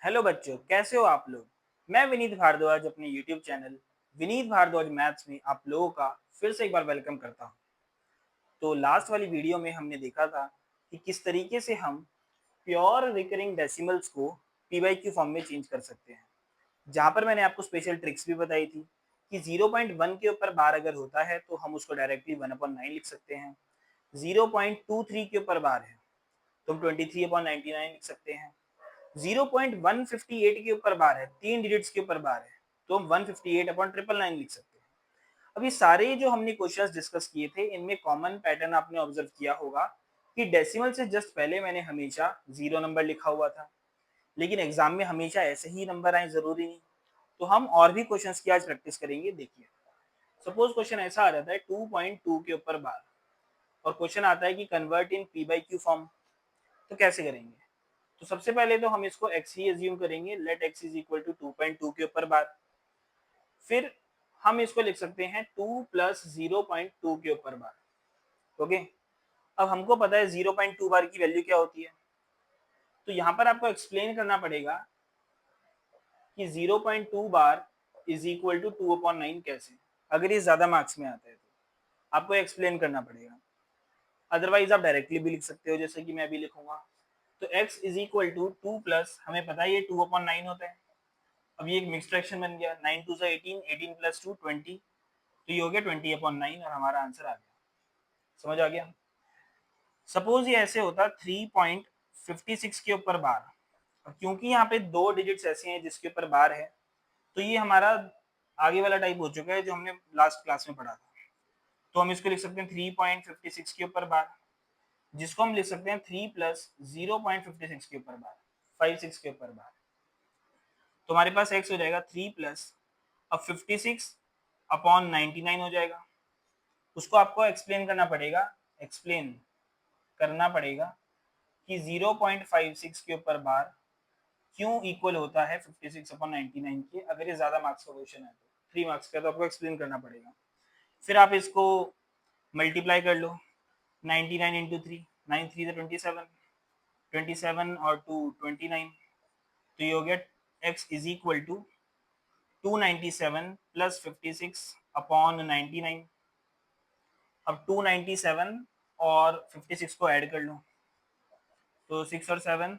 Hello बच्चों, कैसे हो आप लोग। मैं विनीत भारद्वाज अपने YouTube channel Vineet Bhardwaj maths में आप लोगों का फिर से एक बार वेलकम करता हूं। तो लास्ट वाली वीडियो में हमने देखा था कि किस तरीके से हम प्योर रिकरिंग डेसिमल्स को पी बाई क्यू फॉर्म में चेंज कर सकते हैं, जहां पर मैंने आपको स्पेशल ट्रिक्स भी बताई थी कि 0.1 के ऊपर बार अगर होता है तो हम उसको डायरेक्टली 1/9 लिख सकते हैं। 0.23 के ऊपर बार है तो हम 23/99 लिख सकते हैं। 0.158 के ऊपर बार है, 3 डिजिट्स के ऊपर बार है, तो हम 158/999 लिख सकते हैं। अब ये सारे जो हमने क्वेश्चंस डिस्कस किए थे, इनमें कॉमन पैटर्न आपने ऑब्जर्व किया होगा कि डेसिमल से जस्ट पहले मैंने हमेशा 0 नंबर लिखा हुआ था, लेकिन एग्जाम में हमेशा ऐसे ही नंबर आए जरूरी नहीं। तो हम और भी क्वेश्चंस की आज प्रैक्टिस करेंगे। देखिए, सपोज क्वेश्चन ऐसा आ जाता है 2.2 के ऊपर बार, और क्वेश्चन आता है कि convert in P by Q form, तो कैसे करेंगे। तो सबसे पहले तो हम इसको x ही एज्यूम करेंगे, let x is equal to 2.2 के ऊपर बार। फिर हम इसको लिख सकते हैं 2 प्लस 0.2 के ऊपर बार। ओके, अब हमको पता है 0.2 बार की वैल्यू क्या होती है, तो यहाँ पर आपको एक्सप्लेन करना पड़ेगा कि 0.2 बार इज इक्वल टू 2/9 कैसे। अगर ये ज्यादा मार्क्स में आता है तो आपको एक्सप्लेन करना पड़ेगा, अदरवाइज आप डायरेक्टली भी लिख सकते हो जैसे कि मैं भी लिखूंगा। तो x is equal to 2 plus, हमें पता है ये 2/9 होता है। अब ये एक मिक्स फ्रैक्शन बन गया, 9 2 18, 18 प्लस 2 20, तो ये हो गया 20/9 और हमारा आंसर आ गया। समझ आ गया। सपोज ये ऐसे होता 3.56 के ऊपर बार, और क्योंकि यहाँ पे दो डिजिट्स ऐसे हैं जिसके ऊपर बार है, तो ये हमारा आगे वाला टाइप हो चुका है जो हमने लास्ट क्लास में पढ़ा था। तो हम इसको लिख सकते हैं 3.56 के ऊपर बार, जिसको हम लिख सकते हैं 3 प्लस 0.56 के ऊपर बार, 56 के ऊपर बार। तो हमारे पास x हो जाएगा 3 प्लस, अब 56/99 हो जाएगा। उसको आपको एक्सप्लेन करना पड़ेगा, एक्सप्लेन करना पड़ेगा कि 0.56 के ऊपर बार क्यों इक्वल होता है 56/99 के। अगर ये ज्यादा मार्क्स का क्वेश्चन है तो 3 मार्क्स का, तो आपको एक्सप्लेन करना पड़ेगा। फिर आप इसको मल्टीप्लाई कर लो, 99 इंटू 3, 9 3 27, 27 और 2 29, तो ये हो गया x is equal to 297 plus 56/99। अब 297 और 56 को ऐड कर लो, तो 6 और 7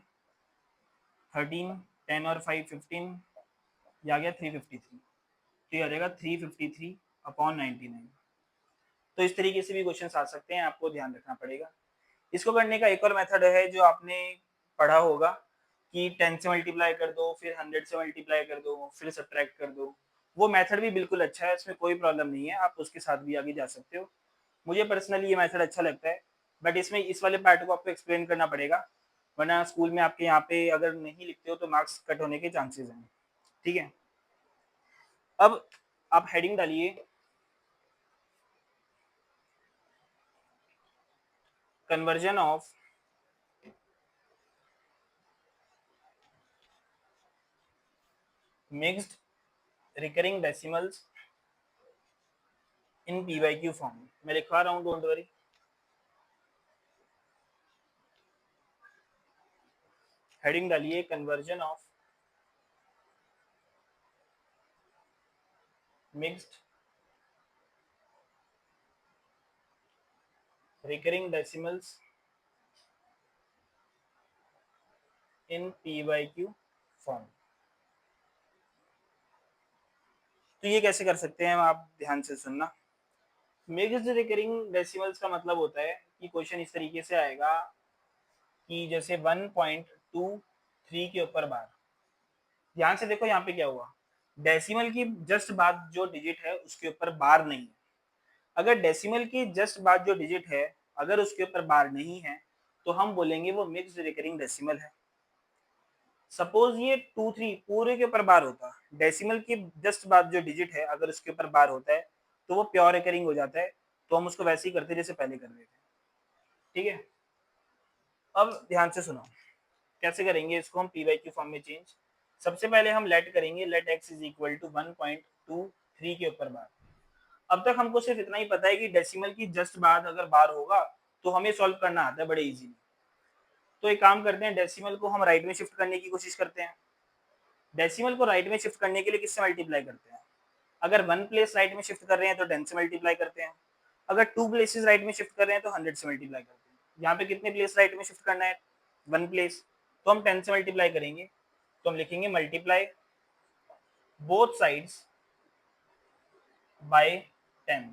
13, 10 और 5 15, ये आ गया 353। तो ये आ जाएगा 353/99। तो इस तरीके से भी क्वेश्चन आ सकते हैं, आपको ध्यान रखना पड़ेगा। इसको करने का एक और मेथड है जो आपने पढ़ा होगा कि 10 से मल्टीप्लाई कर दो, फिर 100 से मल्टीप्लाई कर दो, फिर सब्ट्रैक्ट कर दो। वो मेथड भी बिल्कुल अच्छा है, इसमें कोई प्रॉब्लम नहीं है, आप उसके साथ भी आगे जा सकते हो। मुझे पर्सनली ये मेथड अच्छा लगता है, बट इसमें इस वाले पार्ट को आपको एक्सप्लेन करना पड़ेगा, वरना स्कूल में आपके यहाँ पे अगर नहीं लिखते हो तो मार्क्स कट होने के चांसेस हैं। ठीक है, अब आप हेडिंग डालिए conversion of mixed recurring decimals in p y q form. मैं लिखवा रहा हूँ, डोंट वरी। हेडिंग डालिए conversion of mixed recurring decimals in p y q form. तो ये कैसे कर सकते हैं, आप ध्यान से सुनना। मिक्स्ड रिकरिंग डेसिमल्स का मतलब होता है कि क्वेश्चन इस तरीके से आएगा कि जैसे 1.23 के ऊपर बार, ध्यान से देखो यहाँ पे क्या हुआ, डेसिमल की जस्ट बाद जो डिजिट है उसके ऊपर बार नहीं है। अगर डेसिमल की जस्ट बाद जो डिजिट है अगर उसके ऊपर बार नहीं है तो हम बोलेंगे वो मिक्स्ड रिकरिंग डेसिमल है। सपोज ये 2 3 पूरे के ऊपर बार होता, डेसिमल की जस्ट बाद जो डिजिट है अगर उसके ऊपर बार होता है तो वो प्योर रिकरिंग हो जाता है, तो हम उसको वैसे ही करते जैसे पहले कर रहे थे। ठीक है, अब ध्यान से सुनो कैसे करेंगे इसको हम पी वाई क्यू फॉर्म में चेंज। सबसे पहले हम लेट करेंगे, let x is equal to 1.23 के ऊपर बार। अब तक हमको सिर्फ इतना ही पता है कि डेसिमल की जस्ट बाद अगर बार होगा तो हमें सॉल्व करना आता है बड़े इजीली। तो एक काम करते हैं, डेसिमल को हम राइट में शिफ्ट करने की कोशिश करते हैं। डेसिमल को राइट में शिफ्ट करने के लिए किससे मल्टीप्लाई करते हैं? अगर 1 प्लेस राइट में शिफ्ट कर रहे हैं तो 10 से मल्टीप्लाई करते हैं, अगर 2 प्लेसेस राइट में शिफ्ट कर रहे हैं तो 100 से मल्टीप्लाई करते हैं। यहाँ पे कितने प्लेस राइट में शिफ्ट करना है? 1 प्लेस, तो हम 10 से मल्टीप्लाई करेंगे, तो हम लिखेंगे मल्टीप्लाई बोथ साइड्स बाय 10,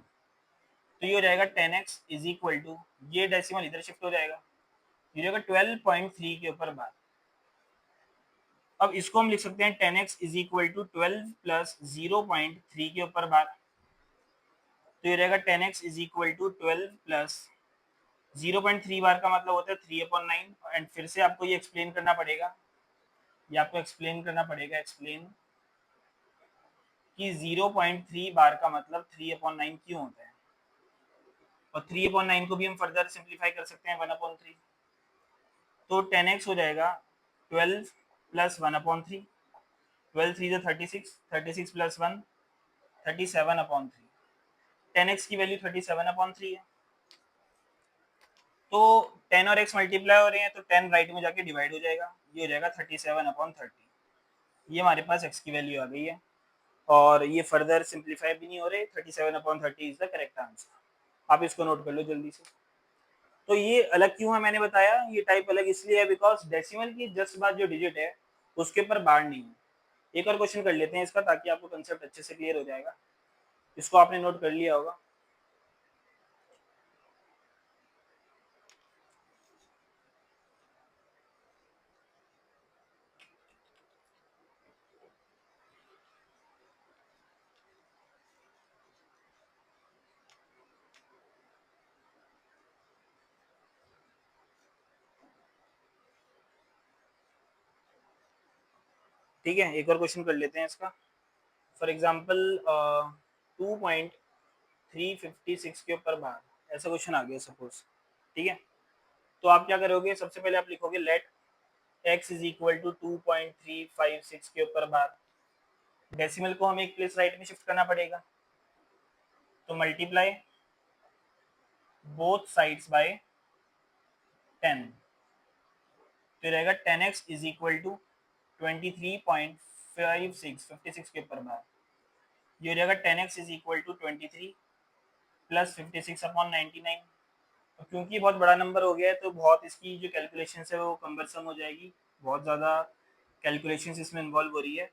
तो ये हो जाएगा 10x इज इक्वल टू, ये डेसिमल इधर शिफ्ट हो जाएगा, ये हो जाएगा 12.3 के ऊपर बार। अब इसको हम लिख सकते हैं 10x is equal to 12 plus 0.3 के ऊपर बार, तो ये रहेगा 10x is equal to 12 plus 0.3 bar का मतलब होता है 3/9। एंड फिर से आपको ये एक्सप्लेन करना पड़ेगा, एक्सप्लेन कि 0.3 बार का मतलब 3/9 क्यों होता है, और 3/9 को भी हम फर्दर सिंप्लीफाई कर सकते हैं 1/3, तो 10x हो जाएगा 12 प्लस 1/3, 12 3 जो 36, 36 प्लस 1 37/3, 10x की वैल्यू 37/3 है, तो 10 और x मल्टीप्लाई हो रहे हैं तो 10 राइट में जाके डिवाइड हो जाएगा, ये हो जाएगा 37/30, ये हमारे पास x की वैल्यू आ गई है, और ये फर्दर सिंप्लीफाई भी नहीं हो रहे, 37/30 इज द करेक्ट आंसर। आप इसको नोट कर लो जल्दी से। तो ये अलग क्यों है मैंने बताया, ये टाइप अलग इसलिए है बिकॉज डेसिमल की जस्ट बाद जो डिजिट है उसके ऊपर बार नहीं है। एक और क्वेश्चन कर लेते हैं इसका, ताकि आपको कंसेप्ट अच्छे से क्लियर हो जाएगा। इसको आपने नोट कर लिया होगा। ठीक है, एक और क्वेश्चन कर लेते हैं इसका। फॉर एग्जाम्पल 2.356 के ऊपर बार, ऐसा क्वेश्चन आ गया सपोज। ठीक है, तो आप क्या करोगे, सबसे पहले आप लिखोगे let x is equal to 2.356 के ऊपर बार। डेसिमल को हमें एक प्लेस राइट में शिफ्ट करना पड़ेगा, तो मल्टीप्लाई बोथ साइड्स बाय 10, तो रहेगा 10x इज इक्वल टू 23.56 के ऊपर बार, ये हो जाएगा 10x is equal to 23 plus 56/99। क्योंकि बहुत बड़ा नंबर हो गया है तो बहुत इसकी जो कैलकुलेशन है वो कम्बरसम हो जाएगी, बहुत ज़्यादा कैलकुलेशन इसमें इन्वॉल्व हो रही है।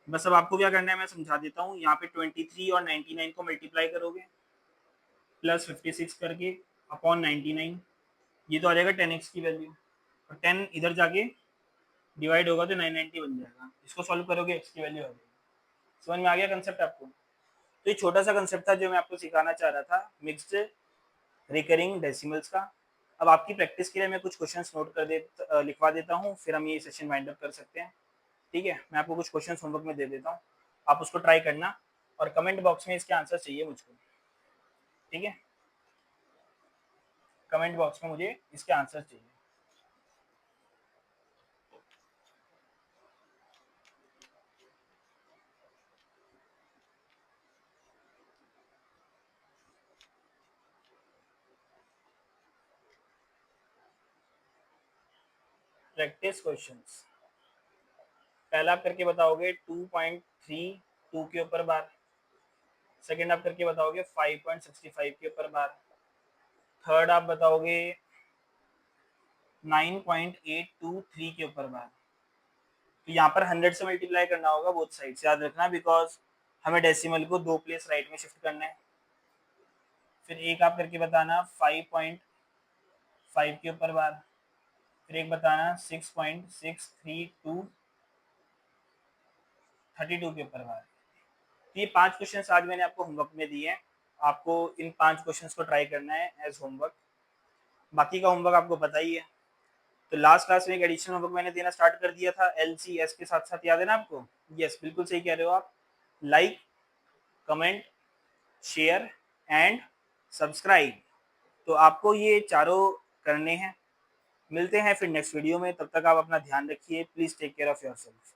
बस अब आपको क्या करना है मैं समझा देता हूँ। यहाँ पे 23 और 99 को मल्टीप्लाई करोगे प्लस 56 करके अपॉन 99, ये तो आ जाएगा 10x की वैल्यू, और 10 इधर जाके डिवाइड होगा तो 990 बन जाएगा। इसको सॉल्व करोगे x की वैल्यू आ जाएगी। समझ में आ गया कंसेप्ट आपको? तो ये छोटा सा कंसेप्ट था जो मैं आपको सिखाना चाह रहा था मिक्स्ड रिकरिंग डेसिमल्स का। अब आपकी प्रैक्टिस के लिए मैं कुछ क्वेश्चंस नोट कर लिखवा देता हूँ, फिर हम ये सेशन वाइंड अप कर सकते हैं। ठीक है, मैं आपको कुछ क्वेश्चंस होमवर्क में दे देता हूँ, आप उसको ट्राई करना और कमेंट बॉक्स में इसके आंसर चाहिए मुझको। ठीक है, कमेंट बॉक्स में मुझे इसके आंसर चाहिए। प्रैक्टिस क्वेश्चंस, पहला आप करके बताओगे 2.32 के ऊपर बार, सेकंड आप करके बताओगे 5.65 के ऊपर बार, थर्ड आप बताओगे 9.823 के ऊपर बार। तो यहाँ पर 100 से मल्टीप्लाई करना होगा बोथ साइड से, याद रखना, बिकॉज हमें डेसिमल को 2 प्लेस राइट में शिफ्ट करना है। फिर एक आप करके बताना 5.5 के ऊपर बार, फिर एक बताना 6.632 के ऊपर बार। तो ये 5 क्वेश्चन आज मैंने आपको होमवर्क में दिए हैं, आपको इन 5 क्वेश्चन को ट्राई करना है एज होमवर्क। बाकी का होमवर्क आपको पता ही है। तो लास्ट क्लास में एक एडिशनल होमवर्क मैंने देना स्टार्ट कर दिया था LCS के साथ साथ, याद है ना आपको? यस, बिल्कुल सही कह रहे हो आप। Like, comment, share and subscribe, तो आपको ये चारों करने हैं। मिलते हैं फिर नेक्स्ट वीडियो में, तब तक आप अपना ध्यान रखिए। Please take care of yourself.